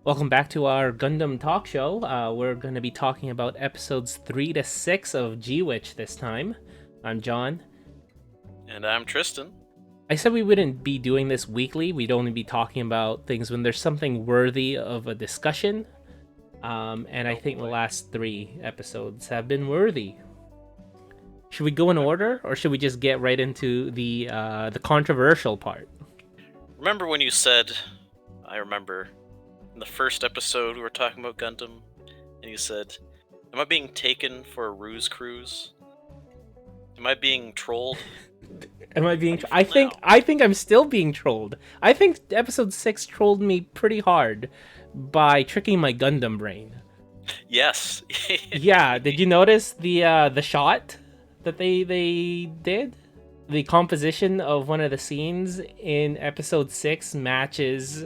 Welcome back to our Gundam talk show. We're going to be talking about episodes 3 to 6 of G-Witch this time. I'm John. And I'm Tristan. I said we wouldn't be doing this weekly. We'd only be talking about things when there's something worthy of a discussion. And I think the last 3 episodes have been worthy. Should we go in order, or should we just get right into the controversial part? Remember when you said, I remember, in the first episode we were talking about Gundam, and you said, am I being taken for a ruse cruise? Am I being trolled? Am I being? I think I'm still being trolled. I think episode 6 trolled me pretty hard by tricking my Gundam brain. Yes. Yeah. Did you notice the shot that they did? The composition of one of the scenes in episode 6 matches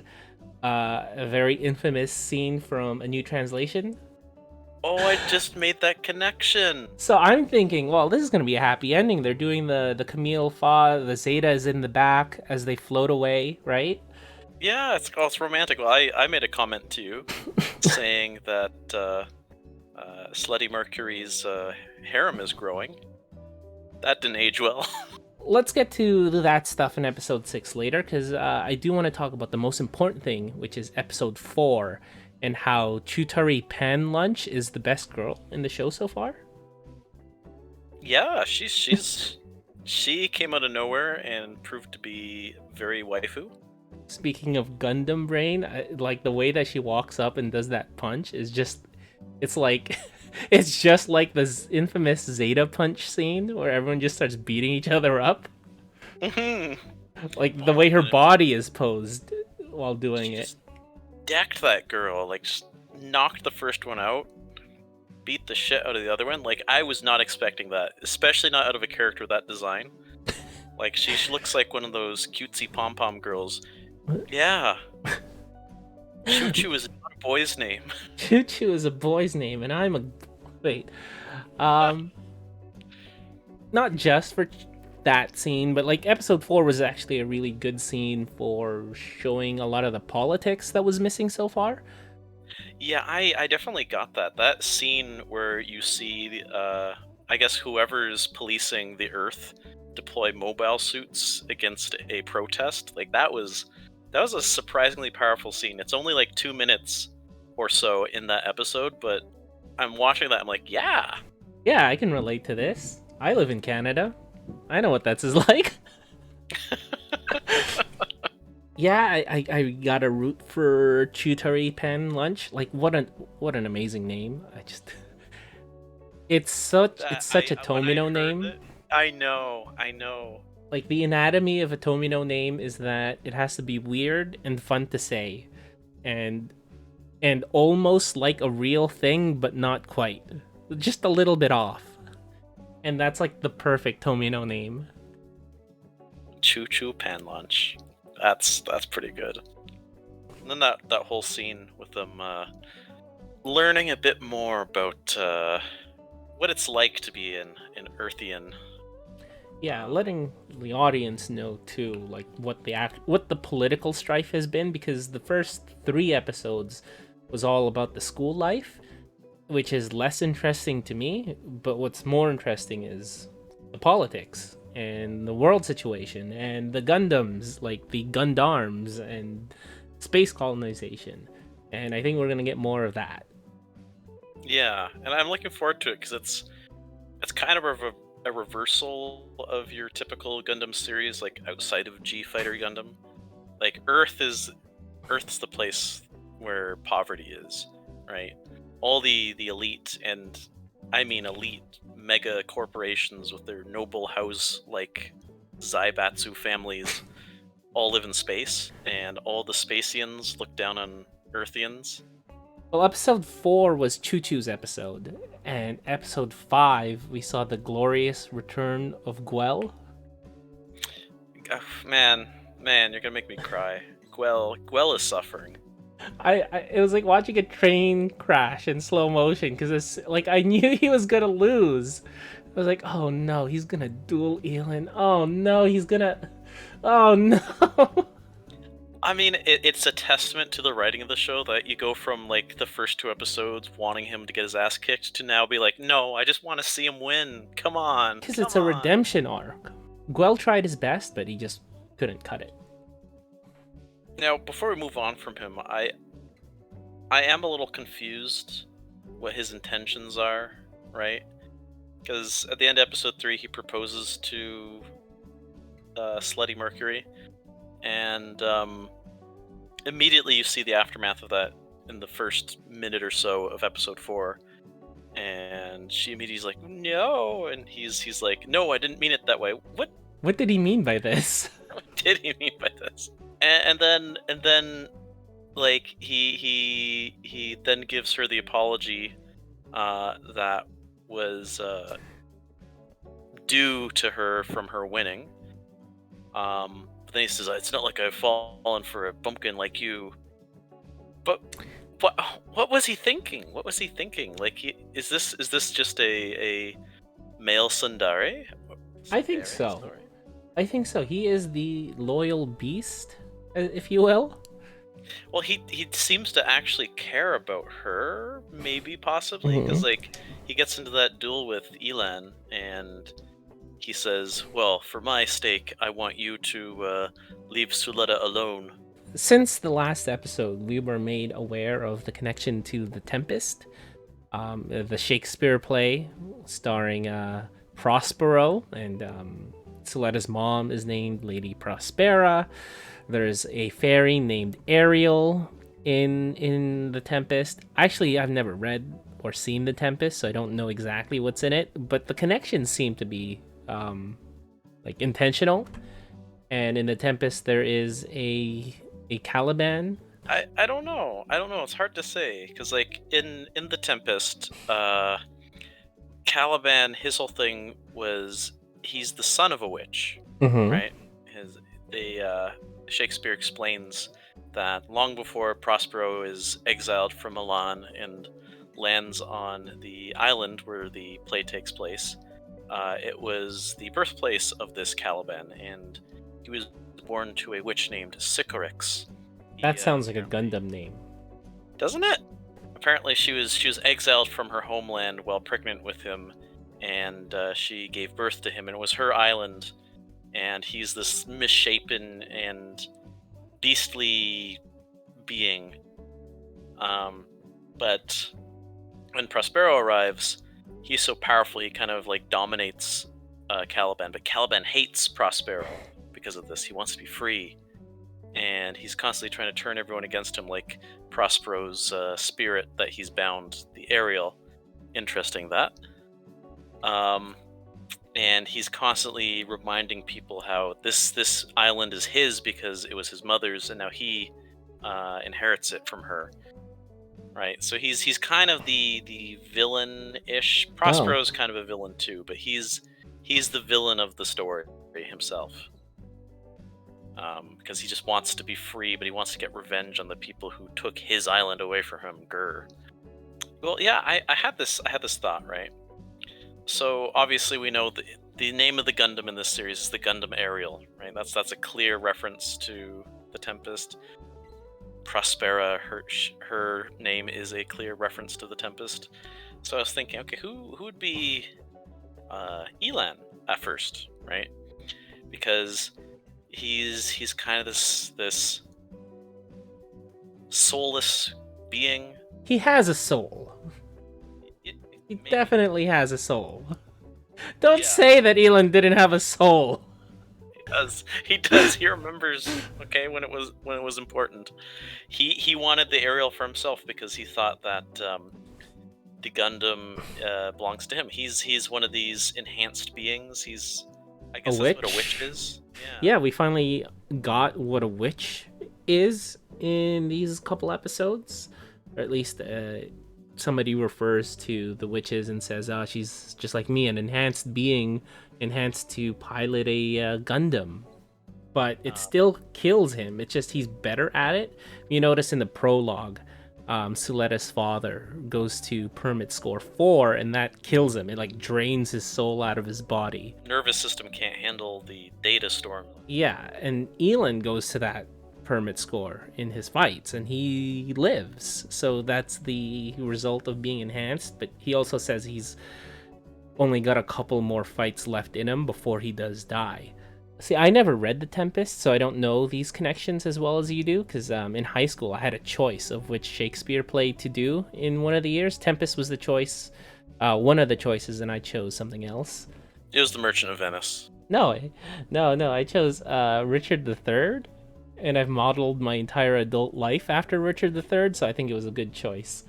a very infamous scene from A New Translation. Oh, I just made that connection. So I'm thinking, well, this is going to be a happy ending. They're doing the Camille Fa, the Zeta is in the back as they float away, right? Yeah, it's romantic. Well, I made a comment to you saying that Slutty Mercury's harem is growing. That didn't age well. Let's get to that stuff in episode 6 later, because I do want to talk about the most important thing, which is episode 4, and how Chutari Pan Lunch is the best girl in the show so far. Yeah, she came out of nowhere and proved to be very waifu. Speaking of Gundam brain, like the way that she walks up and does that punch is just, it's like, it's just like the infamous Zeta punch scene where everyone just starts beating each other up. Like the way her body is posed while doing it. Decked that girl, like just knocked the first one out, beat the shit out of the other one. Like I was not expecting that, especially not out of a character with that design. Like she looks like one of those cutesy pom pom girls. Yeah. Choo Choo is not a boy's name. Choo Choo is a boy's name, and I'm a wait. Not just for that scene, but like episode 4 was actually a really good scene for showing a lot of the politics that was missing so far. Yeah, I definitely got that. That scene where you see, I guess whoever's policing the Earth deploy mobile suits against a protest, like that was a surprisingly powerful scene. It's only like 2 minutes or so in that episode, but I'm watching that, I'm like, yeah, I can relate to this. I live in Canada. I know what that's like. Yeah, I got a root for Chutari Pan Lunch. Like what an amazing name. It's such a Tomino name. I know. Like the anatomy of a Tomino name is that it has to be weird and fun to say, and almost like a real thing, but not quite. Just a little bit off. And that's like the perfect Tomino name. Choo Choo Pan Lunch. That's pretty good. And then that whole scene with them learning a bit more about what it's like to be an Earthian. Yeah, letting the audience know too, like what the political strife has been, because the first 3 episodes was all about the school life, which is less interesting to me, but what's more interesting is the politics and the world situation and the Gundams, like the Gundarms and space colonization. And I think we're going to get more of that. Yeah, and I'm looking forward to it because it's kind of a reversal of your typical Gundam series, like outside of G Fighter Gundam. Like Earth's the place where poverty is, right? All the elite, and I mean elite, mega corporations with their noble house like Zaibatsu families all live in space, and all the Spacians look down on Earthians. Well, episode 4 was Choo Choo's episode, and episode 5 we saw the glorious return of Guel. Oh, man, you're gonna make me cry. Guel is suffering. It was like watching a train crash in slow motion, because it's like I knew he was gonna lose. I was like, oh no, he's gonna duel Elin. Oh no, oh no. I mean, it's a testament to the writing of the show that you go from like the first 2 episodes wanting him to get his ass kicked to now be like, no, I just want to see him win. Come on, Because come it's a on. redemption arc. Guel tried his best, but he just couldn't cut it. Now, before we move on from him, I am a little confused what his intentions are, right? Because at the end of episode 3, he proposes to Slutty Mercury, and immediately you see the aftermath of that in the first minute or so of episode 4, and she immediately is like, no, and he's like, no, I didn't mean it that way. What did he mean by this? What did he mean by this? And then like he then gives her the apology that was due to her from her winning. But then he says, "It's not like I've fallen for a bumpkin like you." But what was he thinking? What was he thinking? Like, is this just a male tsundere? I think so. I think so. He is the loyal beast, if you will. Well, he seems to actually care about her, maybe, possibly, because like he gets into that duel with Elan, and he says, "Well, for my stake, I want you to leave Suletta alone." Since the last episode, we were made aware of the connection to The Tempest, the Shakespeare play starring Prospero, and Suletta's mom is named Lady Prospera. There's a fairy named Ariel in The Tempest. Actually, I've never read or seen The Tempest, so I don't know exactly what's in it, but the connections seem to be like intentional. And in The Tempest, there is a Caliban. I don't know. It's hard to say, because like in The Tempest, Caliban, his whole thing was he's the son of a witch, right? Shakespeare explains that long before Prospero is exiled from Milan and lands on the island where the play takes place, it was the birthplace of this Caliban, and he was born to a witch named Sycorax. That sounds like a Gundam name, doesn't it? Apparently, she was exiled from her homeland while pregnant with him, and she gave birth to him, and it was her island. And he's this misshapen and beastly being. But when Prospero arrives, he's so powerful he kind of like dominates Caliban. But Caliban hates Prospero because of this. He wants to be free, and he's constantly trying to turn everyone against him, like Prospero's spirit that he's bound, the Ariel. Interesting that. And he's constantly reminding people how this island is his because it was his mother's, and now he inherits it from her. Right, so he's kind of the villain-ish. Prospero's kind of a villain too, but he's the villain of the story himself. Because he just wants to be free, but he wants to get revenge on the people who took his island away from him. Grr. Well, yeah, I had this thought, right? So obviously we know the name of the Gundam in this series is the Gundam Ariel, right? That's a clear reference to The Tempest. Prospera, her name is a clear reference to The Tempest. So I was thinking, okay, who would be Elan at first, right? Because he's kind of this soulless being. He has a soul. He definitely has a soul. Don't say that Elan didn't have a soul. He does. He remembers. Okay, when it was important. He wanted the Ariel for himself because he thought that the Gundam belongs to him. He's one of these enhanced beings. I guess that's what a witch is. Yeah, we finally got what a witch is in these couple episodes, or at least somebody refers to the witches and says, "Oh, she's just like me, an enhanced being, enhanced to pilot a Gundam." But it still kills him. It's just he's better at it. You notice in the prologue, Suletta's father goes to permit score 4, and that kills him. It like drains his soul out of his body. Nervous system can't handle the data storm. Yeah, and Elan goes to that permit score in his fights, and he lives. So that's the result of being enhanced. But he also says he's only got a couple more fights left in him before he does die. See, I never read The Tempest, so I don't know these connections as well as you do, because in high school I had a choice of which Shakespeare play to do in one of the years. Tempest was the choice, one of the choices, and I chose something else. It was The Merchant of Venice. No, no, I chose Richard III, and I've modeled my entire adult life after Richard III, so I think it was a good choice.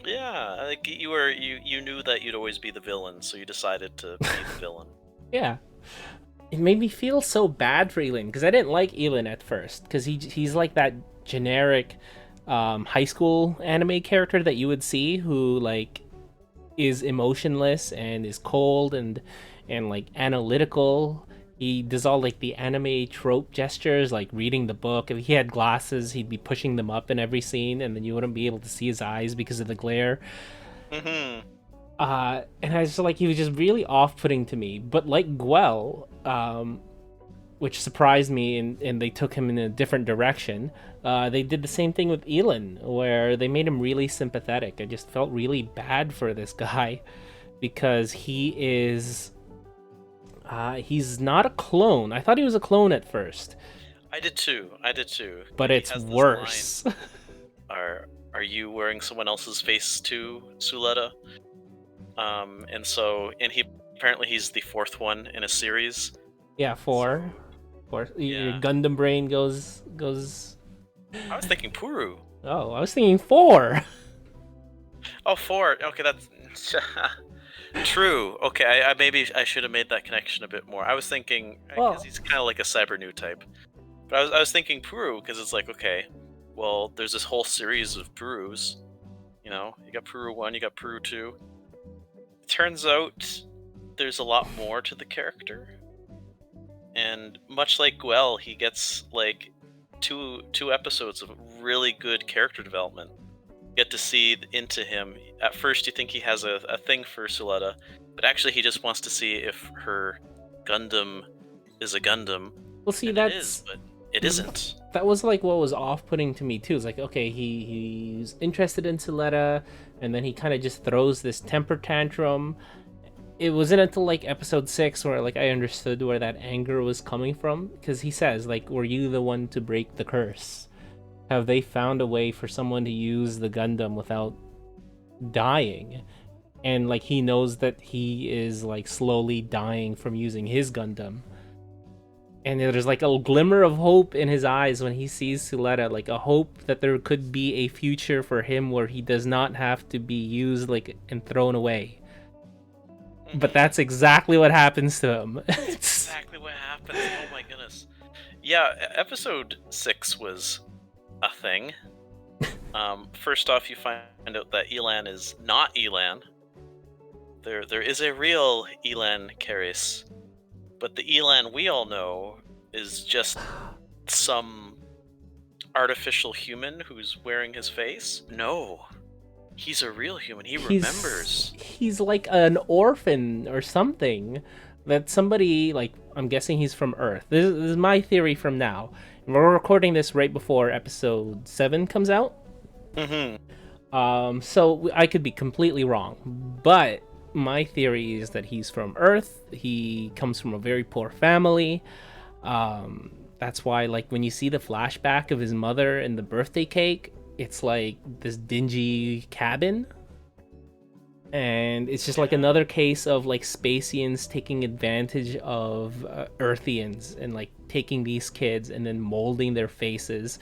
Yeah, like you knew that you'd always be the villain, so you decided to be the villain. Yeah. It made me feel so bad for Elin, because I didn't like Elin at first, because he's like that generic high school anime character that you would see who like is emotionless and is cold and like analytical. He does all like the anime trope gestures, like reading the book. If he had glasses, he'd be pushing them up in every scene, and then you wouldn't be able to see his eyes because of the glare. Mm-hmm. And I was just like, he was just really off-putting to me. But like Guel, which surprised me, and they took him in a different direction. They did the same thing with Elin, where they made him really sympathetic. I just felt really bad for this guy because he's not a clone. I thought he was a clone at first. I did too. But it's worse. Are you wearing someone else's face too, Suletta? And apparently he's the fourth one in a series. Yeah, four. Your Gundam brain goes. I was thinking Puru. Oh, I was thinking 4. Oh, 4. Okay, that's true. Okay, maybe I should have made that connection a bit more. I was thinking because he's kind of like a cyber new type, but I was thinking Puru because it's like, okay, well, there's this whole series of Purus. You know, you got Puru 1, you got Puru 2. It turns out there's a lot more to the character, and much like Guel, he gets like two episodes of really good character development. You get to see into him. At first, you think he has a thing for Suletta, but actually, he just wants to see if her Gundam is a Gundam. Well, see, it is, but it isn't. That was like what was off-putting to me too. It's like, okay, he's interested in Suletta, and then he kind of just throws this temper tantrum. It wasn't until like episode 6 where like I understood where that anger was coming from, because he says like, "Were you the one to break the curse? Have they found a way for someone to use the Gundam without dying?" And like he knows that he is like slowly dying from using his Gundam. And there's like a glimmer of hope in his eyes when he sees Suletta, like a hope that there could be a future for him where he does not have to be used like and thrown away. But that's exactly what happens to him. That's exactly what happens. Oh my goodness. Yeah, episode 6 was a thing. First off, you find out that Elan is not Elan. There is a real Elan Karis, but the Elan we all know is just some artificial human who's wearing his face. No, he's a real human. He remembers. He's like an orphan or something. That somebody, like, I'm guessing he's from Earth. This is my theory from now. We're recording this right before episode 7 comes out. Mm-hmm. So I could be completely wrong, but my theory is that he's from Earth. He comes from a very poor family. That's why, like, when you see the flashback of his mother and the birthday cake, it's like this dingy cabin. And it's just like another case of like Spacians taking advantage of Earthians and like taking these kids and then molding their faces.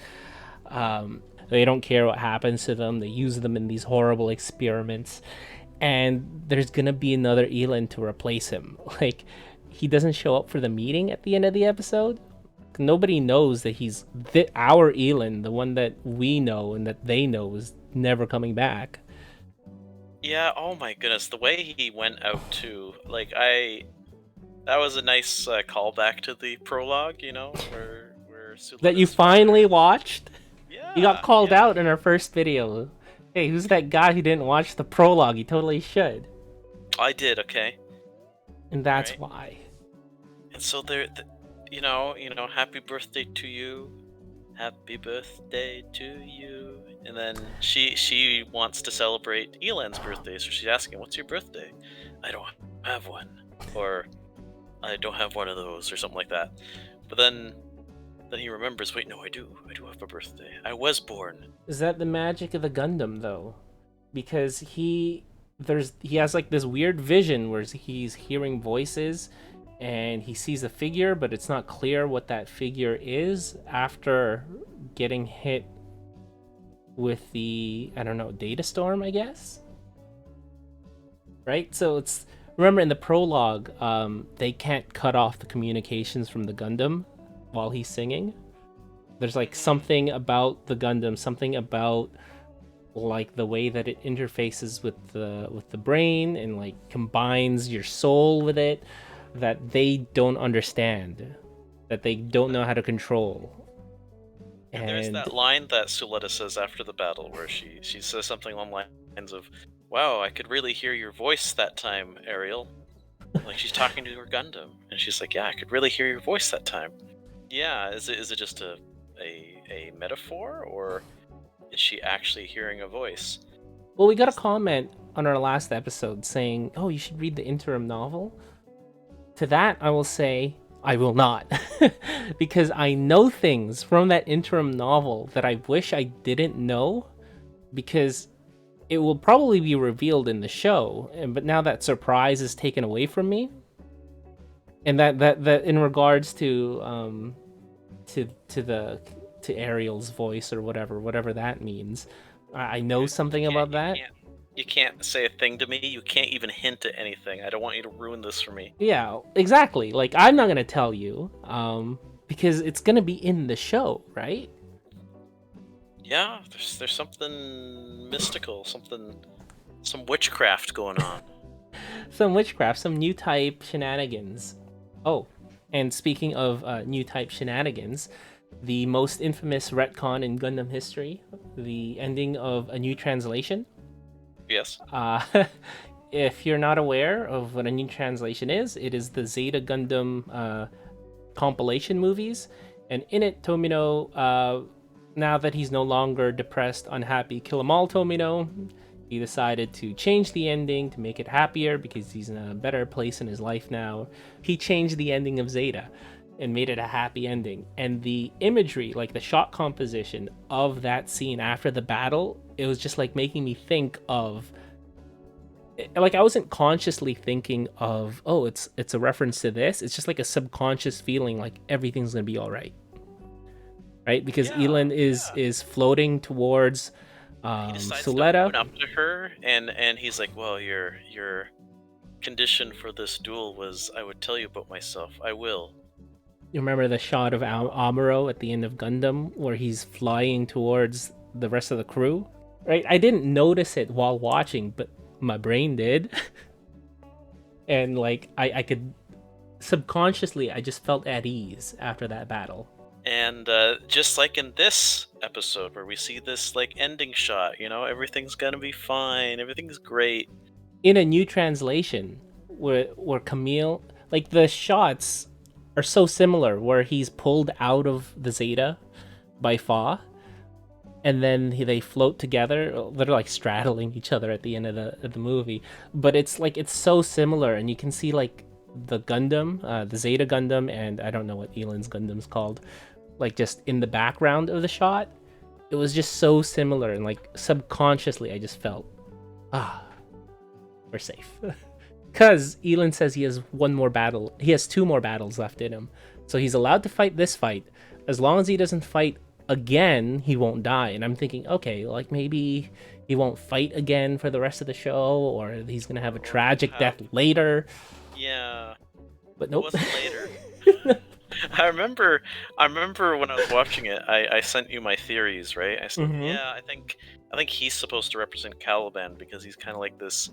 They don't care what happens to them. They use them in these horrible experiments. And there's gonna be another Elan to replace him. Like, he doesn't show up for the meeting at the end of the episode. Nobody knows that he's our Elan, the one that we know and that they know is never coming back. Yeah, oh my goodness, the way he went out too, like, that was a nice callback to the prologue, you know, where that you finally watched? Yeah. You got called out in our first video. Hey, who's that guy who didn't watch the prologue? He totally should. I did, okay. And that's why. And so you know, happy birthday to you. Happy birthday to you. And then she wants to celebrate Elan's birthday, so she's asking, "What's your birthday?" "I don't have one," or "I don't have one of those," or something like that. But then he remembers, "Wait, no, I do. I do have a birthday. I was born." Is that the magic of the Gundam though? Because he has like this weird vision where he's hearing voices and he sees a figure, but it's not clear what that figure is after getting hit with the, I don't know, data storm, I guess. Right? So it's, remember in the prologue, they can't cut off the communications from the Gundam while he's singing. There's like something about the Gundam, something about like the way that it interfaces with the brain and like combines your soul with it, that they don't understand, that they don't know how to control. And there's that line that Suletta says after the battle where she says something along the lines of, "Wow, I could really hear your voice that time, Ariel." Like she's talking to her Gundam, and she's like, "Yeah, I could really hear your voice that time." Yeah, is it just a metaphor, or is she actually hearing a voice? Well, we got a comment on our last episode saying, "Oh, you should read the interim novel." To that, I will say, I will not. Because I know things from that interim novel that I wish I didn't know, because it will probably be revealed in the show. But now that surprise is taken away from me. And that in regards to Ariel's voice or whatever that means, I know something about that. You can't say a thing to me. You can't even hint at anything. I don't want you to ruin this for me. Yeah, exactly. Like I'm not gonna tell you, because it's gonna be in the show, right? Yeah, there's something mystical, some witchcraft going on. Some witchcraft, some new type shenanigans. Oh, and speaking of new type shenanigans, the most infamous retcon in Gundam history, the ending of A New Translation. Yes. If you're not aware of what A New Translation is, it is the Zeta Gundam compilation movies, and in it, Tomino, now that he's no longer depressed, unhappy, kill 'em all Tomino, he decided to change the ending to make it happier because he's in a better place in his life now. He changed the ending of Zeta and made it a happy ending. And the imagery, like the shot composition of that scene after the battle, it was just like making me think of, like I wasn't consciously thinking of, oh, it's a reference to this. It's just like a subconscious feeling like everything's gonna be all right, right? Because Elan is floating towards he decides Suletta. to open up to her, and he's like, "Well, your condition for this duel was I would tell you about myself. I will." You remember the shot of Amuro at the end of Gundam where he's flying towards the rest of the crew, right? I didn't notice it while watching, but my brain did. And like I could subconsciously, I just felt at ease after that battle. And just like in this episode where we see this like ending shot, everything's gonna be fine, everything's great. In A New Translation, where Camille, like the shots are so similar, where he's pulled out of the Zeta by Fa, and then they float together. They're like straddling each other at the end of the movie, but it's like it's so similar, and you can see like the Gundam, the Zeta Gundam, and I don't know what Elan's Gundam's called, like just in the background of the shot. It was just so similar, and like subconsciously I just felt, we're safe. Because Elan says he has one more battle, he has 2 more battles left in him, so he's allowed to fight this fight. As long as he doesn't fight again, he won't die. And I'm thinking, okay, like maybe he won't fight again for the rest of the show, or he's gonna have a tragic death later. Yeah, but nope. It wasn't later. I remember when I was watching it, I sent you my theories, right? I said, yeah, I think he's supposed to represent Caliban because he's kind of like this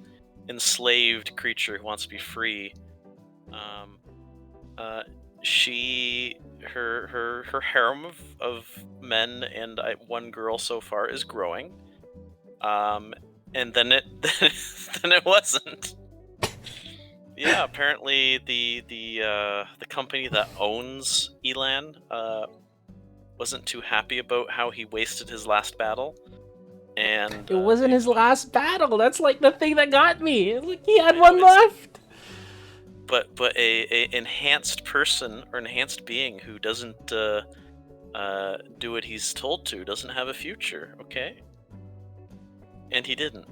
enslaved creature who wants to be free. Her harem of men and one girl so far is growing. And then it then it wasn't. Yeah, apparently the company that owns Elan wasn't too happy about how he wasted his last battle, and It wasn't his last battle. That's like the thing that got me. Like he had one left. but a enhanced person or enhanced being who doesn't do what he's told to doesn't have a future, okay? And he didn't.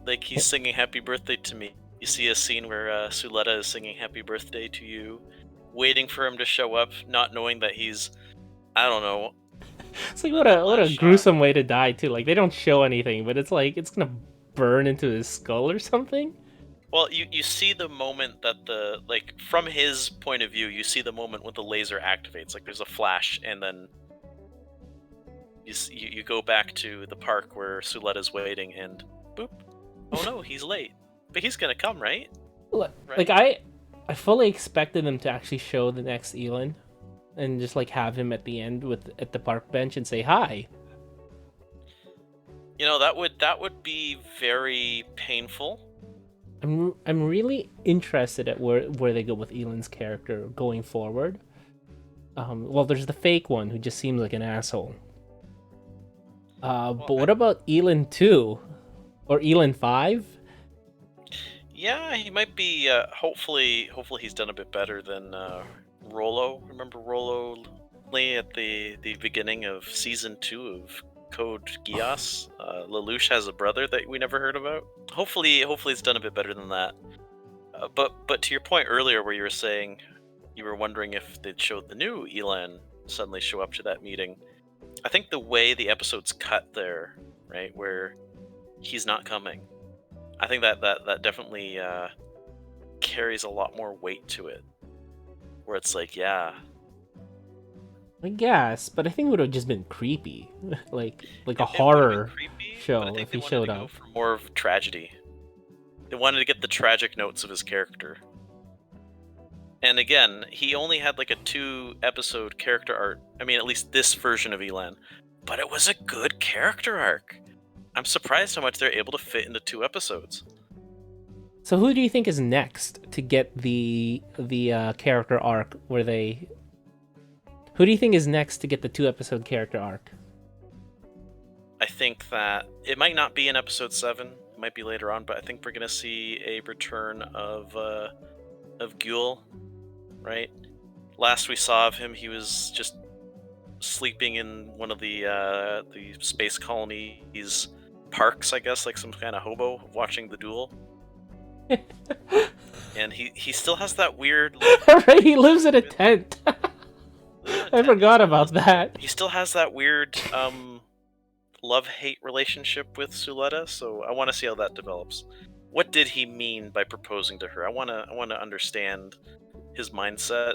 Like, he's singing happy birthday to me. You see a scene where Suletta is singing happy birthday to you, waiting for him to show up, not knowing that he's, I don't know. It's like what a gruesome way to die too. Like they don't show anything, but it's like it's gonna burn into his skull or something. Well, you see the moment that from his point of view, you see the moment when the laser activates. Like there's a flash, and then you go back to the park where Suletta's waiting, and boop. Oh no, he's late. But he's gonna come, right? Like I fully expected them to actually show the next Elon, and just like have him at the end at the park bench and say hi. You know, that would be very painful. I'm really interested at where they go with Elon's character going forward. Well, there's the fake one who just seems like an asshole. But what about Elon 2 or Elon 5? Yeah, he might be. Hopefully he's done a bit better than Rollo. Remember Rollo Lee at the beginning of season 2 of Code Geass? Lelouch has a brother that we never heard about. Hopefully he's done a bit better than that. But to your point earlier, where you were saying you were wondering if they'd show the new Elon suddenly show up to that meeting. I think the way the episode's cut there, right, where he's not coming, I think that definitely carries a lot more weight to it. Where it's like, yeah. I guess, but I think it would have just been creepy, like a horror show if he showed up. For more of tragedy. They wanted to get the tragic notes of his character. And again, he only had like a 2-episode character arc. I mean, at least this version of Elan. But it was a good character arc. I'm surprised how much they're able to fit into 2 episodes. So who do you think is next to get the character arc where they... Who do you think is next to get the 2-episode character arc? I think that it might not be in episode 7. It might be later on, but I think we're going to see a return of Ghoul, right? Last we saw of him, he was just sleeping in one of the space colony's parks, I guess, like some kind of hobo watching the duel. And he still has that weird... Right, he lives in a tent. I forgot about that. He still has that weird love-hate relationship with Suletta, so I want to see how that develops. What did he mean by proposing to her? I want to understand his mindset,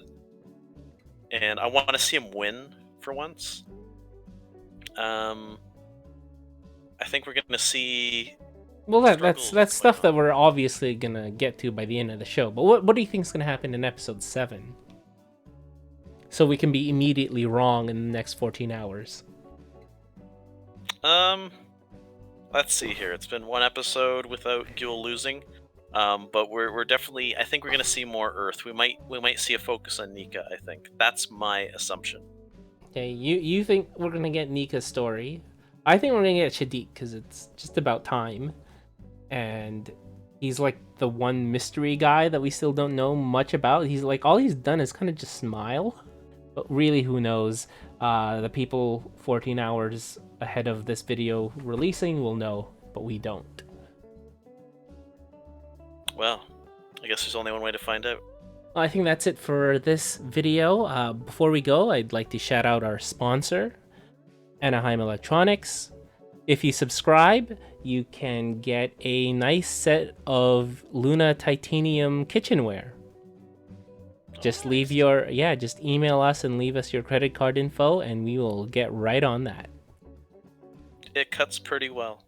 and I want to see him win for once. I think we're gonna see. Well, that's stuff that we're obviously gonna get to by the end of the show. But what do you think is gonna happen in episode 7? So we can be immediately wrong in the next 14 hours. Let's see here. It's been 1 episode without Ghoul losing, but we're definitely. I think we're gonna see more Earth. We might see a focus on Nika. I think that's my assumption. Okay, you think we're gonna get Nika's story? I think we're gonna get Shaddiq because it's just about time, and he's like the one mystery guy that we still don't know much about. He's like all he's done is kind of just smile, but really, who knows? The people 14 hours ahead of this video releasing will know, but we don't. Well, I guess there's only one way to find out. I think that's it for this video. Before we go, I'd like to shout out our sponsor, Anaheim Electronics. If you subscribe, you can get a nice set of Luna titanium kitchenware. Just leave just email us and leave us your credit card info, and we will get right on that. It cuts pretty well.